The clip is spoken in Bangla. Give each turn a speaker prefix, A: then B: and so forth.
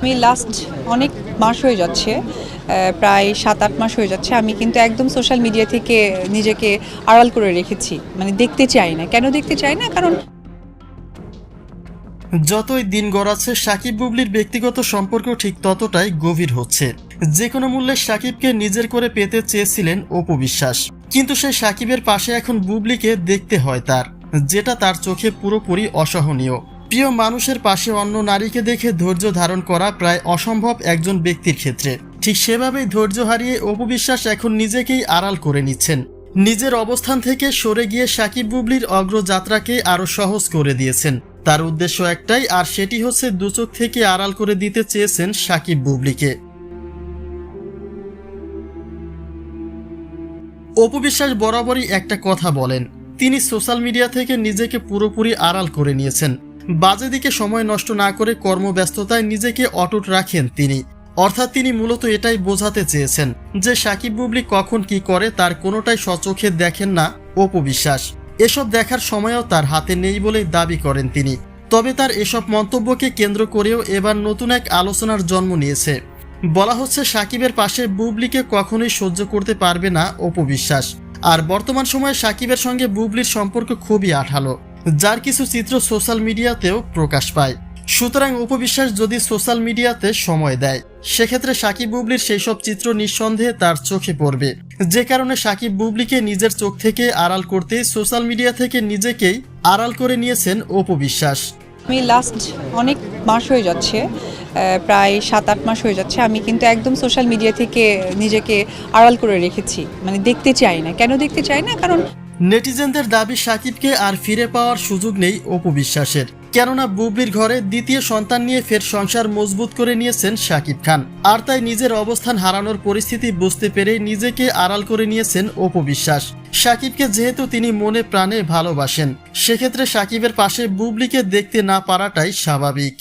A: আমি লাস্ট অনেক মাস হয়ে যাচ্ছে, প্রায় 7-8 মাস হয়ে যাচ্ছে। আমি কিন্তু একদম সোশ্যাল মিডিয়া থেকে নিজেকে আড়াল করে রেখেছি। মানে দেখতে চাই না। কেন দেখতে চাই না? কারণ
B: যতই দিন গড়াচ্ছে সাকিব বুবলির ব্যক্তিগত সম্পর্ক ঠিক ততটাই গভীর হচ্ছে। যে কোনো মূল্যে সাকিবকে নিজের করে পেতে চেয়েছিলেন অপু বিশ্বাস, কিন্তু সেই সাকিবের পাশে এখন বুবলিকে দেখতে হয় তার, যেটা তার চোখে পুরোপুরি অসহনীয়। প্রিয় মানুষের পাশে অন্য নারীকে দেখে ধৈর্য ধারণ করা প্রায় অসম্ভব একজন ব্যক্তির ক্ষেত্রে। ঠিক সেভাবেই ধৈর্য হারিয়ে অপু বিশ্বাস এখন নিজেকেই আড়াল করে নিচ্ছেন। নিজের অবস্থান থেকে সরে গিয়ে সাকিব বুবলির অগ্রযাত্রাকে আরো সহজ করে দিয়েছেন। তার উদ্দেশ্য একটাই, আর সেটি হচ্ছে দুচোখ থেকে আড়াল করে দিতে চেয়েছেন সাকিব বুবলিকে। অপু বিশ্বাস বরাবরই একটা কথা বলেন, তিনি সোশ্যাল মিডিয়া থেকে নিজেকে পুরোপুরি আড়াল করে নিয়েছেন। বাজে দিকে সময় নষ্ট না করে কর্মব্যস্ততায় নিজেকে অটুট রাখেন তিনি। অর্থাৎ তিনি মূলত এটাই বোঝাতে চেয়েছেন যে সাকিব বুবলি কখন কি করে তার কোনোটাই স্বচোখে দেখেন না অপু বিশ্বাস। এসব দেখার সময়ও তার হাতে নেই বলে দাবি করেন তিনি। তবে তার এসব মন্তব্যকে কেন্দ্র করেও এবার নতুন এক আলোচনার জন্ম নিয়েছে। বলা হচ্ছে সাকিবের পাশে বুবলিকে কখনোই সহ্য করতে পারবে না অপু বিশ্বাস। আর বর্তমান সময়ে সাকিবের সঙ্গে বুবলির সম্পর্ক খুবই আঠালো, যার কিছু চিত্র সোশ্যাল মিডিয়াতেও প্রকাশ পায়। সুতরাং অপু বিশ্বাস যদি সোশ্যাল মিডিয়াতে সময় দেয়, সেক্ষেত্রে সাকিব বুবলির সেই সব চিত্র নিঃসন্দেহে তার চোখে পড়বে। যে কারণে সাকিব বুবলিকে নিজের চোখ থেকে আড়াল করতে সোশ্যাল মিডিয়া থেকে নিজেকেই আড়াল করে নিয়েছেন অপু বিশ্বাস।
A: আমি লাস্ট অনেক মাস হয়ে যাচ্ছে, প্রায় 7-8 মাস হয়ে যাচ্ছে। আমি কিন্তু একদম সোশ্যাল মিডিয়া থেকে নিজেকে আড়াল করে রেখেছি। মানে দেখতে চাই না। কেন দেখতে চাই না? কারণ
B: নেটিজেনদের দাবি সাকিবকে আর ফিরে পাওয়ার সুযোগ নেই অপু বিশ্বাসের, কেননা বুবলির ঘরে দ্বিতীয় সন্তান নিয়ে ফের সংসার মজবুত করে নিয়েছেন সাকিব খান। আর তাই নিজের অবস্থান হারানোর পরিস্থিতি বুঝতে পেরে নিজেকে আড়াল করে নিয়েছেন অপু বিশ্বাস। সাকিবকে যেহেতু তিনি মনে প্রাণে ভালোবাসেন, সেক্ষেত্রে সাকিবের পাশে বুবলিকে দেখতে না পারাটাই স্বাভাবিক।